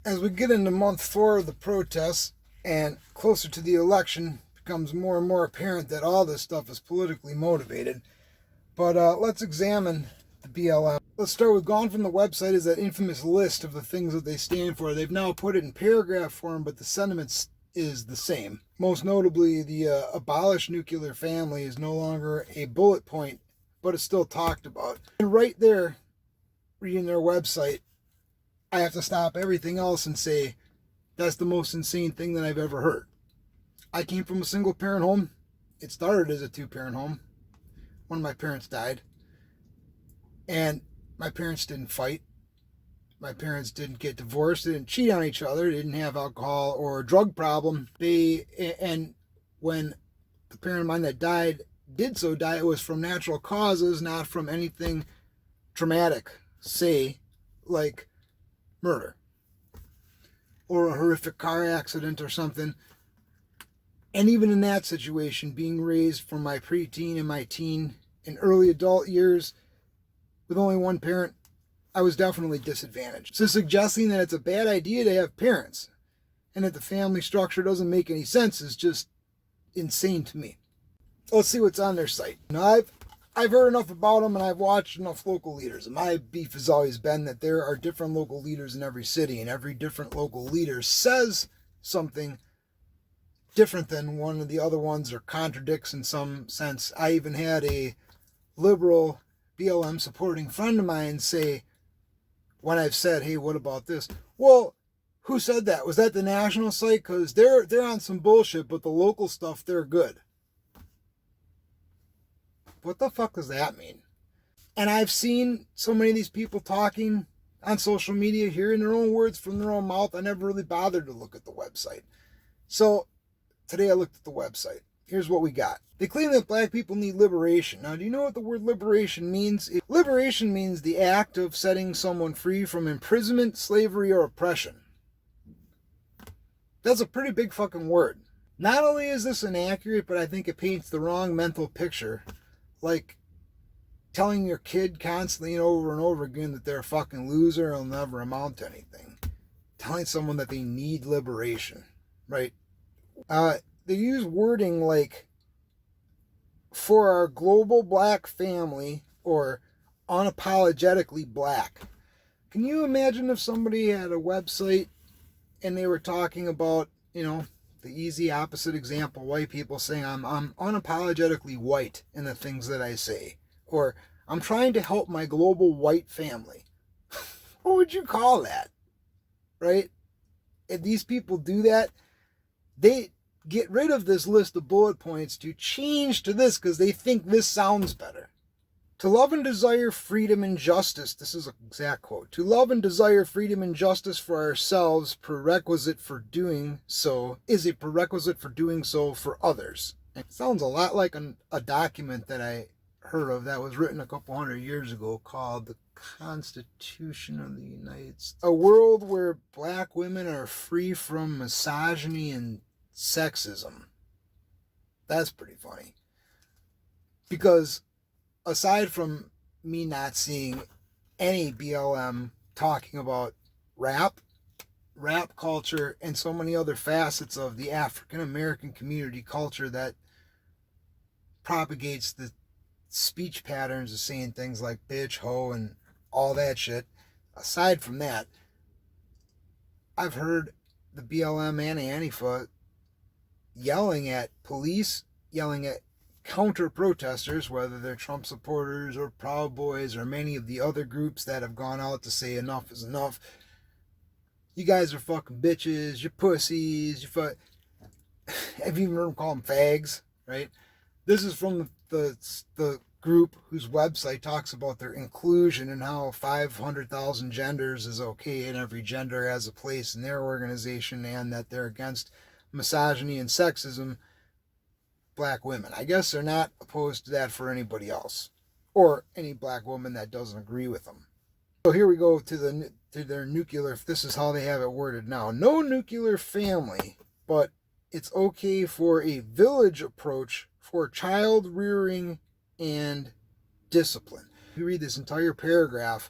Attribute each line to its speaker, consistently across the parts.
Speaker 1: As we get into month 4 of the protests and closer to the election, it becomes more and more apparent that all this stuff is politically motivated. But let's examine the BLM. Let's start with, gone from the website is that infamous list of the things that they stand for. They've now put it in paragraph form, but the sentiment is the same. Most notably, the abolish nuclear family is no longer a bullet point, but it's still talked about. And right there, reading their website, I have to stop everything else and say, that's the most insane thing that I've ever heard. I came from a single parent home. It started as a 2-parent home. One of my parents died. And my parents didn't fight. My parents didn't get divorced. They didn't cheat on each other. They didn't have alcohol or a drug problem. And when the parent of mine that died did so die, it was from natural causes, not from anything traumatic, say, like murder or a horrific car accident or something. And even in that situation, being raised from my preteen and my teen and early adult years with only one parent, I was definitely disadvantaged. So suggesting that it's a bad idea to have parents and that the family structure doesn't make any sense is just insane to me. Let's see what's on their site. Now, I've heard enough about them and I've watched enough local leaders. And my beef has always been that there are different local leaders in every city, and every different local leader says something different than one of the other ones or contradicts in some sense. I even had a liberal BLM supporting friend of mine say, when I've said, hey, what about this? Well, who said that? Was that the national site? Because they're on some bullshit, but the local stuff, they're good. What the fuck does that mean? And I've seen so many of these people talking on social media, hearing their own words from their own mouth. I never really bothered to look at the website. So today I looked at the website. Here's what we got. They claim that black people need liberation. Now, do you know what the word liberation means? Liberation means the act of setting someone free from imprisonment, slavery, or oppression. That's a pretty big fucking word. Not only is this inaccurate, but I think it paints the wrong mental picture. Like telling your kid constantly and over again that they're a fucking loser and will never amount to anything. Telling someone that they need liberation, right? They use wording like, for our global black family, or unapologetically black. Can you imagine if somebody had a website and they were talking about, the easy opposite example, white people saying, I'm unapologetically white in the things that I say, or I'm trying to help my global white family. What would you call that? Right? If these people do that, they get rid of this list of bullet points to change to this because they think this sounds better. To love and desire freedom and justice, this is an exact quote, to love and desire freedom and justice for ourselves is a prerequisite for doing so for others. It sounds a lot like a document that I heard of that was written a couple hundred years ago called the Constitution of the United States. A world where black women are free from misogyny and sexism. That's pretty funny. Because aside from me not seeing any BLM talking about rap culture, and so many other facets of the African American community culture that propagates the speech patterns of saying things like bitch, hoe, and all that shit. Aside from that, I've heard the BLM and Antifa yelling at police, yelling at counter-protesters, whether they're Trump supporters or Proud Boys or many of the other groups that have gone out to say enough is enough. You guys are fucking bitches, you're pussies, I've even heard them call them fags, right? This is from the group whose website talks about their inclusion and how 500,000 genders is okay and every gender has a place in their organization, and that they're against misogyny and sexism, black women. I guess they're not opposed to that for anybody else, or any black woman that doesn't agree with them. So here we go to their nuclear, this is how they have it worded now. No nuclear family, but it's okay for a village approach for child rearing and discipline. If you read this entire paragraph,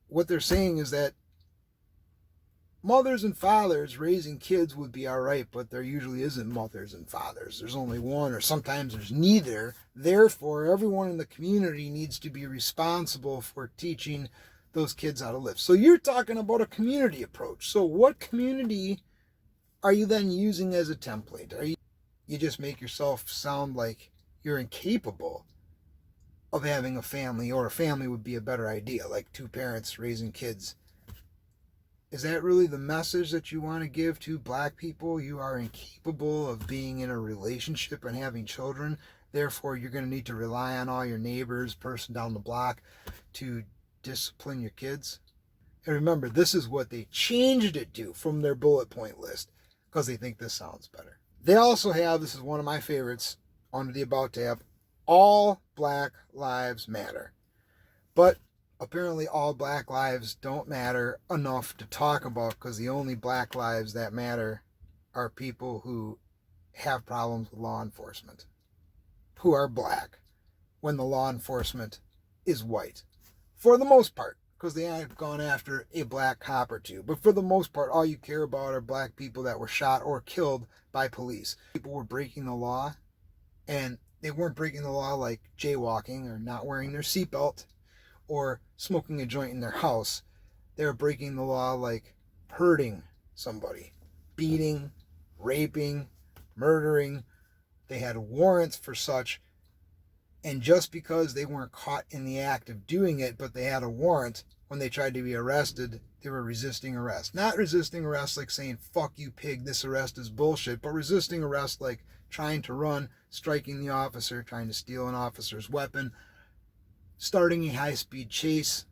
Speaker 1: what they're saying is that mothers and fathers raising kids would be all right, but there usually isn't mothers and fathers. There's only one, or sometimes there's neither. Therefore, everyone in the community needs to be responsible for teaching those kids how to live. So you're talking about a community approach. So what community are you then using as a template? You just make yourself sound like you're incapable of having a family, or a family would be a better idea, like two parents raising kids. Is that really the message that you want to give to black people? You are incapable of being in a relationship and having children. Therefore, you're going to need to rely on all your neighbors, person down the block, to discipline your kids. And remember, this is what they changed it to from their bullet point list, because they think this sounds better. They also have, this is one of my favorites, under the About tab, all Black Lives Matter. But apparently all Black lives don't matter enough to talk about, because the only Black lives that matter are people who have problems with law enforcement, who are black, when the law enforcement is white. For the most part, because they have gone after a black cop or two. But for the most part, all you care about are black people that were shot or killed by police. People were breaking the law, and they weren't breaking the law like jaywalking or not wearing their seatbelt or smoking a joint in their house. They were breaking the law like hurting somebody, beating, raping, murdering. They had warrants for such. And just because they weren't caught in the act of doing it, but they had a warrant, when they tried to be arrested, they were resisting arrest. Not resisting arrest like saying, fuck you pig, this arrest is bullshit, but resisting arrest like trying to run, striking the officer, trying to steal an officer's weapon, starting a high-speed chase,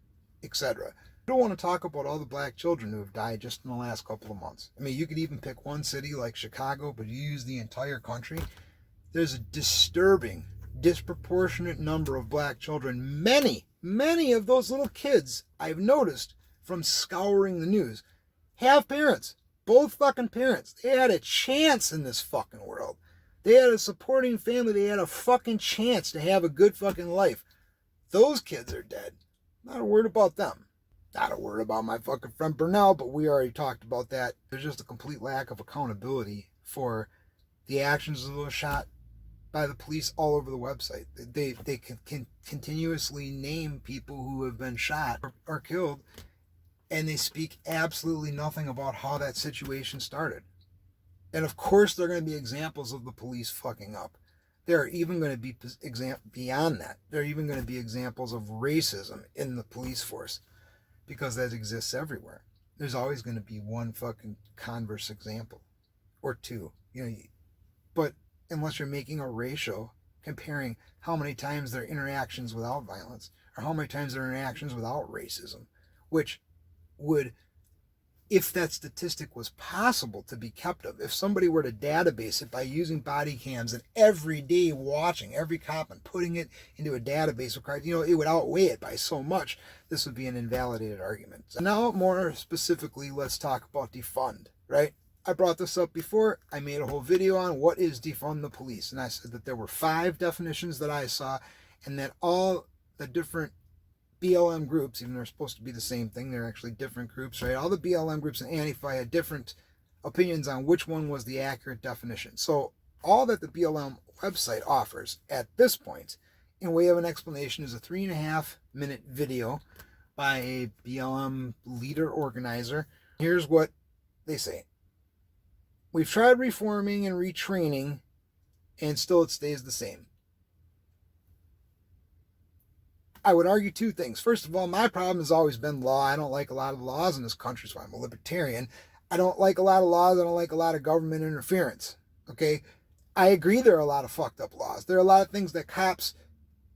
Speaker 1: etc. I don't want to talk about all the black children who have died just in the last couple of months. I mean, you could even pick one city like Chicago, but you use the entire country. There's a disturbing, disproportionate number of black children. Many of those little kids, I've noticed from scouring the news, have parents. Both fucking parents. They had a chance in this fucking world. They had a supporting family. They had a fucking chance to have a good fucking life. Those kids are dead. Not a word about them. Not a word about my fucking friend Burnell, but we already talked about that. There's just a complete lack of accountability for the actions of those shot by the police all over the website. They can continuously name people who have been shot or killed, and they speak absolutely nothing about how that situation started. And of course, there are going to be examples of the police fucking up. There are even going to be beyond that. There are even going to be examples of racism in the police force, because that exists everywhere. There's always going to be one fucking converse example or two, but unless you're making a ratio comparing how many times there are interactions without violence or how many times there are interactions without racism, which would, if that statistic was possible to be kept of, if somebody were to database it by using body cams and every day watching every cop and putting it into a database of crimes, it would outweigh it by so much. This would be an invalidated argument. So now, more specifically, let's talk about defund, right? I brought this up before. I made a whole video on what is defund the police. And I said that there were 5 definitions that I saw, and that all the different BLM groups, even though they're supposed to be the same thing, they're actually different groups, right? All the BLM groups and Antifa had different opinions on which one was the accurate definition. So all that the BLM website offers at this point, in way of an explanation, is a 3.5-minute video by a BLM leader organizer. Here's what they say. We've tried reforming and retraining, and still it stays the same. I would argue 2 things. First of all, my problem has always been law. I don't like a lot of laws in this country, so I'm a libertarian. I don't like a lot of laws. I don't like a lot of government interference. Okay? I agree there are a lot of fucked up laws. There are a lot of things that cops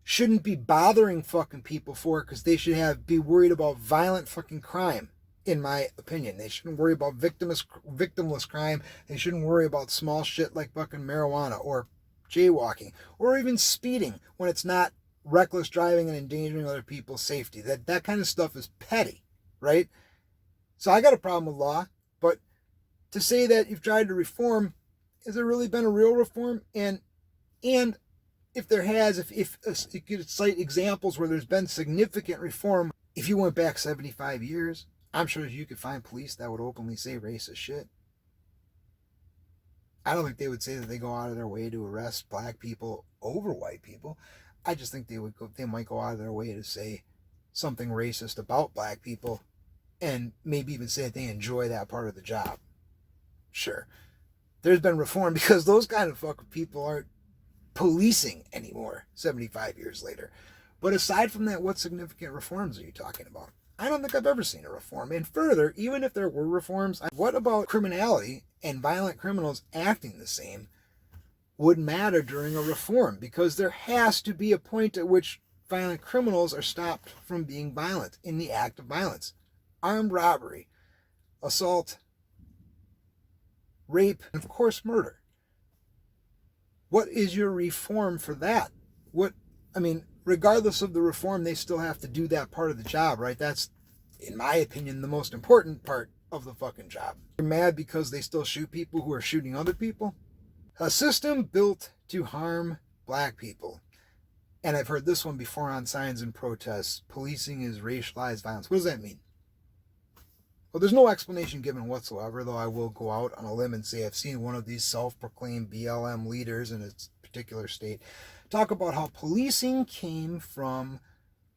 Speaker 1: shouldn't be bothering fucking people for, because they should be worried about violent fucking crime. In my opinion, they shouldn't worry about victimless crime. They shouldn't worry about small shit like fucking marijuana or jaywalking or even speeding when it's not reckless driving and endangering other people's safety. That kind of stuff is petty, right? So I got a problem with law, but to say that you've tried to reform, has there really been a real reform? And if there has, if you could cite examples where there's been significant reform, if you went back 75 years, I'm sure you could find police that would openly say racist shit. I don't think they would say that they go out of their way to arrest black people over white people. I just think they might go out of their way to say something racist about black people and maybe even say that they enjoy that part of the job. Sure. There's been reform because those kind of fucking people aren't policing anymore 75 years later. But aside from that, what significant reforms are you talking about? I don't think I've ever seen a reform. And further, even if there were reforms, what about criminality and violent criminals acting the same would matter during a reform? Because there has to be a point at which violent criminals are stopped from being violent in the act of violence. Armed robbery, assault, rape, and of course murder. What is your reform for that? Regardless of the reform, they still have to do that part of the job, right? That's, in my opinion, the most important part of the fucking job. You're mad because they still shoot people who are shooting other people? A system built to harm black people. And I've heard this one before on signs and protests. Policing is racialized violence. What does that mean? Well, there's no explanation given whatsoever, though I will go out on a limb and say I've seen one of these self-proclaimed BLM leaders in its particular state talk about how policing came from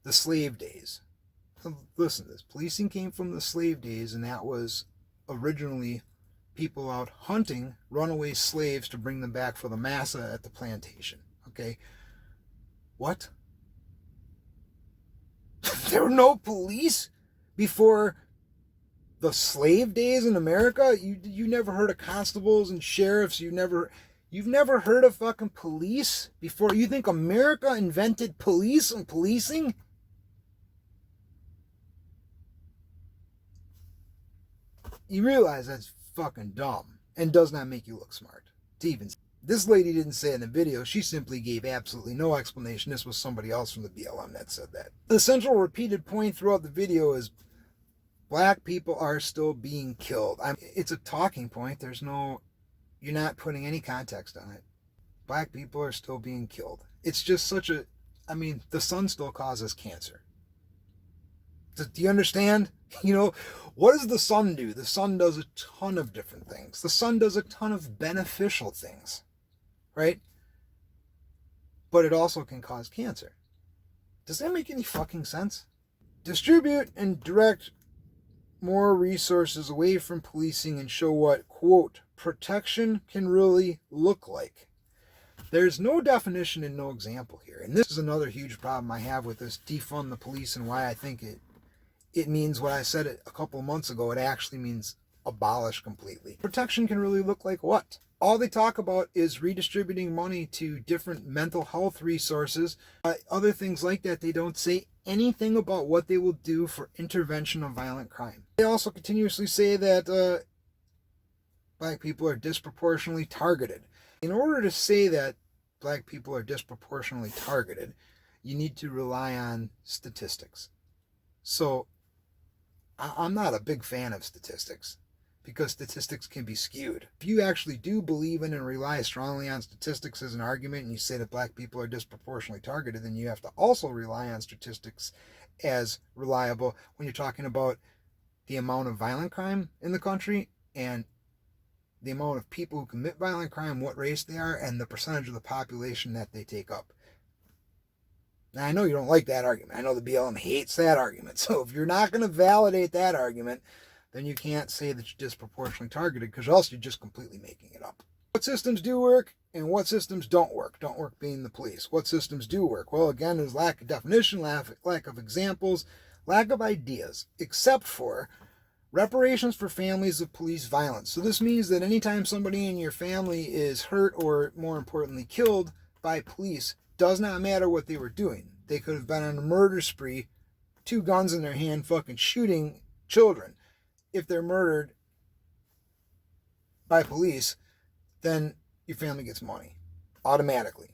Speaker 1: the slave days. So listen to this. Policing came from the slave days, and that was originally people out hunting runaway slaves to bring them back for the massa at the plantation. Okay? What? There were no police before the slave days in America? You never heard of constables and sheriffs? You've never heard of fucking police before? You think America invented police and policing? You realize that's fucking dumb and does not make you look smart. This lady didn't say it in the video. She simply gave absolutely no explanation. This was somebody else from the BLM that said that. The central repeated point throughout the video is black people are still being killed. It's a talking point. You're not putting any context on it. Black people are still being killed. It's just the sun still causes cancer. Do you understand? What does the sun do? The sun does a ton of different things. The sun does a ton of beneficial things, right? But it also can cause cancer. Does that make any fucking sense? Distribute and direct more resources away from policing and show what, quote, protection can really look like. There's no definition and no example here. And this is another huge problem I have with this defund the police and why I think it means what I said a couple of months ago. It actually means abolish completely. Protection can really look like what? All they talk about is redistributing money to different mental health resources. Other things like that, they don't say anything about what they will do for intervention of violent crime. They also continuously say that black people are disproportionately targeted. In order to say that black people are disproportionately targeted, you need to rely on statistics. So I'm not a big fan of statistics because statistics can be skewed. If you actually do believe in and rely strongly on statistics as an argument and you say that black people are disproportionately targeted, then you have to also rely on statistics as reliable when you're talking about the amount of violent crime in the country and the amount of people who commit violent crime, what race they are, and the percentage of the population that they take up. Now, I know you don't like that argument. I know the BLM hates that argument. So if you're not going to validate that argument, then you can't say that you're disproportionately targeted, because else you're just completely making it up. What systems do work and what systems don't work? Don't work being the police. What systems do work? Well, again, there's lack of definition, lack of examples, lack of ideas, except for reparations for families of police violence. So this means that anytime somebody in your family is hurt or, more importantly, killed by police, does not matter what they were doing. They could have been on a murder spree, 2 guns in their hand, fucking shooting children. If they're murdered by police, then your family gets money automatically.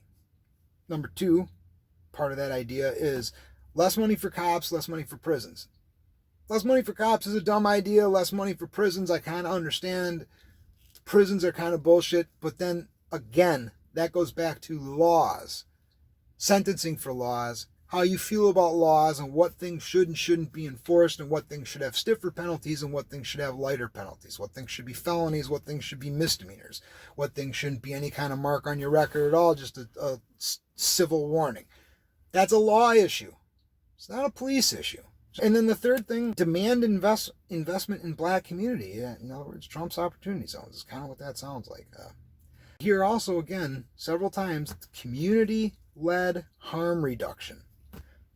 Speaker 1: Number 2, part of that idea is less money for cops, less money for prisons. Less money for cops is a dumb idea. Less money for prisons, I kind of understand. Prisons are kind of bullshit. But then, again, that goes back to laws. Sentencing for laws, how you feel about laws and what things should and shouldn't be enforced and what things should have stiffer penalties and what things should have lighter penalties, what things should be felonies, what things should be misdemeanors, what things shouldn't be any kind of mark on your record at all, just a civil warning. That's a law issue. It's not a police issue. And then the third thing, demand investment in black community. In other words, Trump's opportunity zones is kind of what that sounds like. Here also, again, several times, community-led harm reduction.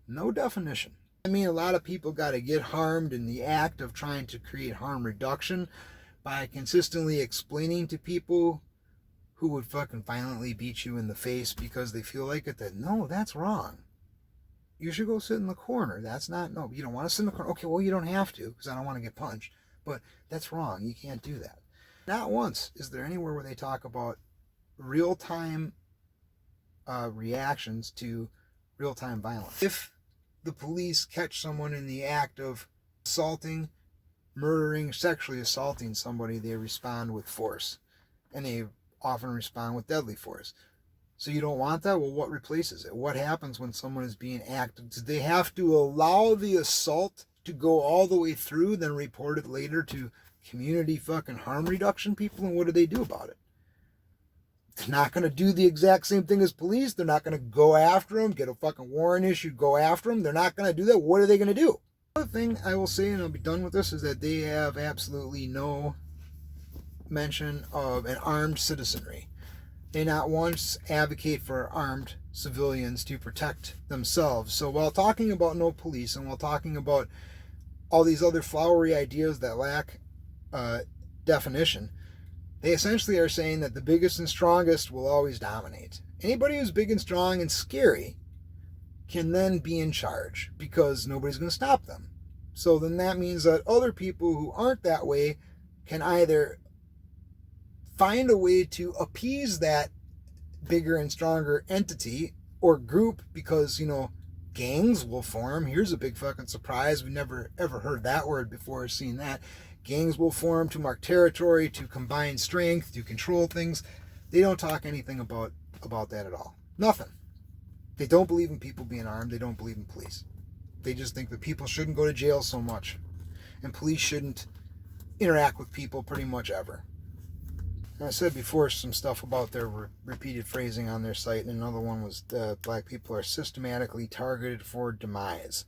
Speaker 1: No definition. I mean, a lot of people got to get harmed in the act of trying to create harm reduction by consistently explaining to people who would fucking violently beat you in the face because they feel like it, that no, that's wrong. You should go sit in the corner. That's not, no, you don't want to sit in the corner. Okay, well, you don't have to because I don't want to get punched. But that's wrong. You can't do that. Not once is there anywhere where they talk about real-time reactions to real-time violence. If the police catch someone in the act of assaulting, murdering, sexually assaulting somebody, they respond with force. And they often respond with deadly force. So you don't want that? Well, what replaces it? What happens when someone is being acted? Do they have to allow the assault to go all the way through, then report it later to community fucking harm reduction people? And what do they do about it? They're not going to do the exact same thing as police. They're not going to go after them, get a fucking warrant issued, go after them. They're not going to do that. What are they going to do? Another thing I will say, and I'll be done with this, is that they have absolutely no mention of an armed citizenry. They not once advocate for armed civilians to protect themselves. So while talking about no police and while talking about all these other flowery ideas that lack definition, they essentially are saying that the biggest and strongest will always dominate. Anybody who's big and strong and scary can then be in charge because nobody's going to stop them. So then that means that other people who aren't that way can either find a way to appease that bigger and stronger entity or group because, you know, gangs will form. Here's a big fucking surprise. We never ever heard that word before or seen that. Gangs will form to mark territory, to combine strength, to control things. They don't talk anything about that at all. Nothing. They don't believe in people being armed. They don't believe in police. They just think that people shouldn't go to jail so much. And police shouldn't interact with people pretty much ever. And I said before some stuff about their repeated phrasing on their site. And another one was black people are systematically targeted for demise.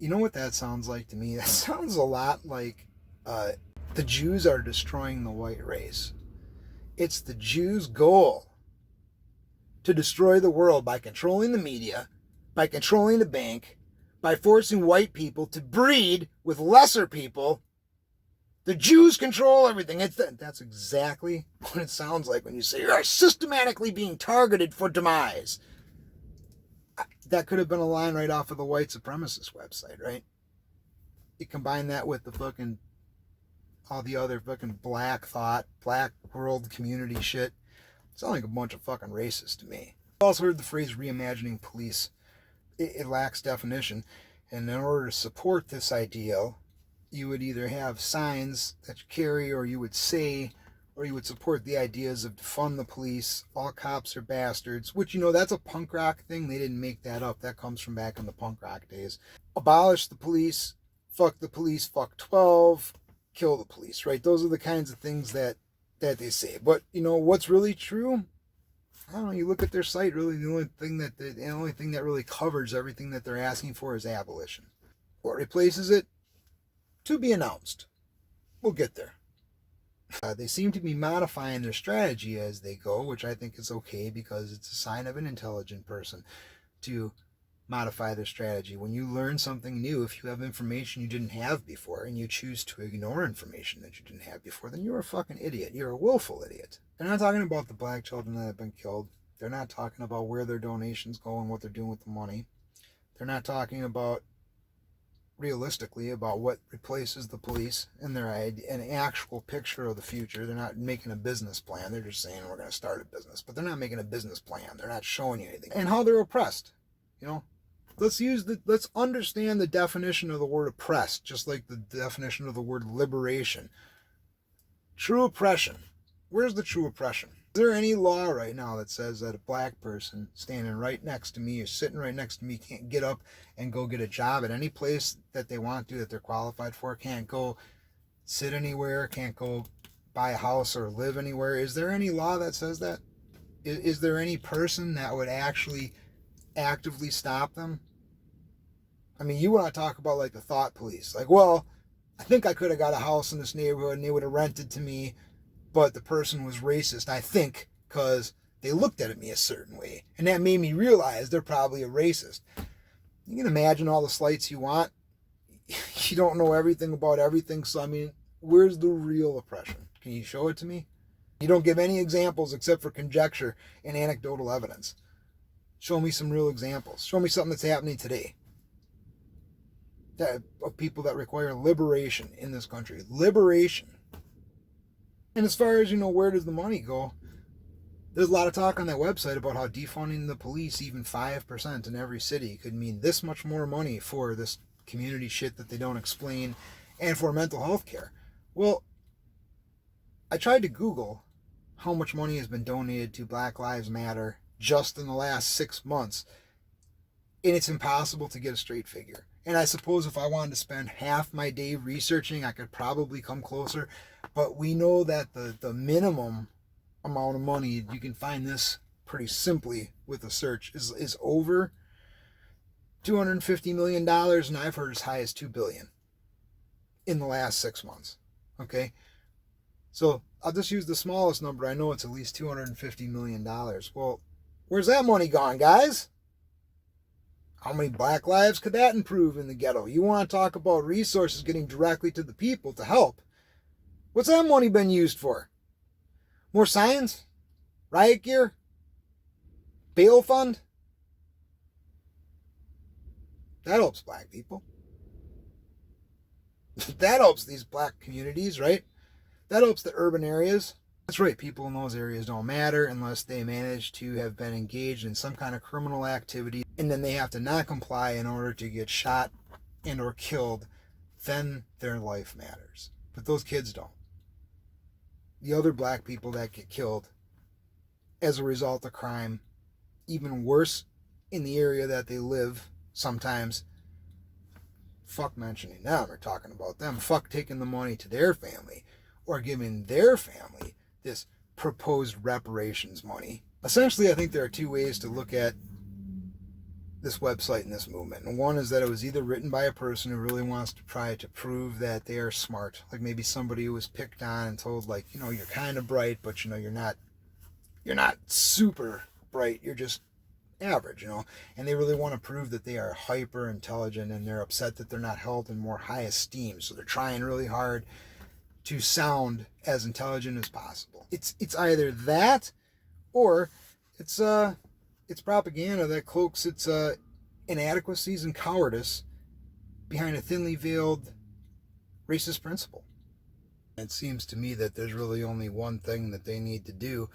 Speaker 1: You know what that sounds like to me? That sounds a lot like the Jews are destroying the white race. It's the Jews' goal to destroy the world by controlling the media, by controlling the bank, by forcing white people to breed with lesser people. The Jews control everything. That's exactly what it sounds like when you say you are systematically being targeted for demise. That could have been a line right off of the white supremacist website, right? You combine that with the fucking, all the other fucking black thought, black world community shit. It sounds like a bunch of fucking racists to me. I've also heard the phrase reimagining police. It lacks definition. And in order to support this ideal, you would either have signs that you carry, or you would say, or you would support the ideas of defund the police, all cops are bastards, which, you know, that's a punk rock thing. They didn't make that up. That comes from back in the punk rock days. Abolish the police, fuck 12, kill the police, right? Those are the kinds of things that they say. But, you know, what's really true? I don't know, you look at their site, really the only thing that really covers everything that they're asking for is abolition. What replaces it? To be announced. We'll get there. They seem to be modifying their strategy as they go, which I think is okay because it's a sign of an intelligent person to modify their strategy. When you learn something new, if you have information you didn't have before and you choose to ignore information that you didn't have before, then you're a fucking idiot. You're a willful idiot. They're not talking about the black children that have been killed. They're not talking about where their donations go and what they're doing with the money. They're not talking about realistically about what replaces the police and an actual picture of the future. They're not making a business plan. They're just saying we're going to start a business, but they're not making a business plan. They're not showing you anything. And how they're oppressed. You know, let's understand the definition of the word oppressed, just like the definition of the word liberation. True oppression. Where's the true oppression? Is there any law right now that says that a black person standing right next to me or sitting right next to me can't get up and go get a job at any place that they want to, that they're qualified for, can't go sit anywhere, can't go buy a house or live anywhere? Is there any law that says that? Is there any person that would actually actively stop them? I mean, you want to talk about like the thought police. Like, well, I think I could have got a house in this neighborhood and they would have rented to me, but the person was racist, I think, because they looked at me a certain way. And that made me realize they're probably a racist. You can imagine all the slights you want. You don't know everything about everything. So, I mean, where's the real oppression? Can you show it to me? You don't give any examples except for conjecture and anecdotal evidence. Show me some real examples. Show me something that's happening today. Of people that require liberation in this country. Liberation. And as far as, where does the money go? There's a lot of talk on that website about how defunding the police, even 5% in every city, could mean this much more money for this community shit that they don't explain and for mental health care. Well, I tried to Google how much money has been donated to Black Lives Matter just in the last 6 months, and it's impossible to get a straight figure. And I suppose if I wanted to spend half my day researching, I could probably come closer. But we know that the minimum amount of money, you can find this pretty simply with a search, is over $250 million, and I've heard as high as $2 billion in the last 6 months. Okay? So I'll just use the smallest number. I know it's at least $250 million. Well, where's that money gone, guys? How many black lives could that improve in the ghetto? You want to talk about resources getting directly to the people to help. What's that money been used for? More signs? Riot gear? Bail fund? That helps black people. That helps these black communities, right? That helps the urban areas. That's right, people in those areas don't matter unless they manage to have been engaged in some kind of criminal activity, and then they have to not comply in order to get shot and or killed. Then their life matters. But those kids don't. The other black people that get killed as a result of crime, even worse in the area that they live sometimes, fuck mentioning them or talking about them. Fuck taking the money to their family or giving their family this proposed reparations money. Essentially, I think there are two ways to look at this website and this movement. And one is that it was either written by a person who really wants to try to prove that they are smart. Like maybe somebody who was picked on and told, like, you're kind of bright, but you're not super bright. You're just average, and they really want to prove that they are hyper intelligent, and they're upset that they're not held in more high esteem. So they're trying really hard to sound as intelligent as possible. It's either that, or it's propaganda that cloaks its inadequacies and cowardice behind a thinly veiled racist principle. It seems to me that there's really only one thing that they need to do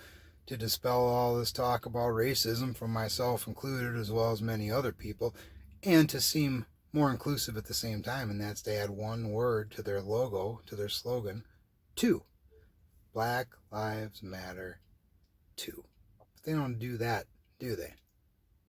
Speaker 1: to dispel all this talk about racism, from myself included, as well as many other people, and to seem more inclusive at the same time, and that's to add one word to their logo, to their slogan, 2. Black Lives Matter 2. But they don't do that, do they?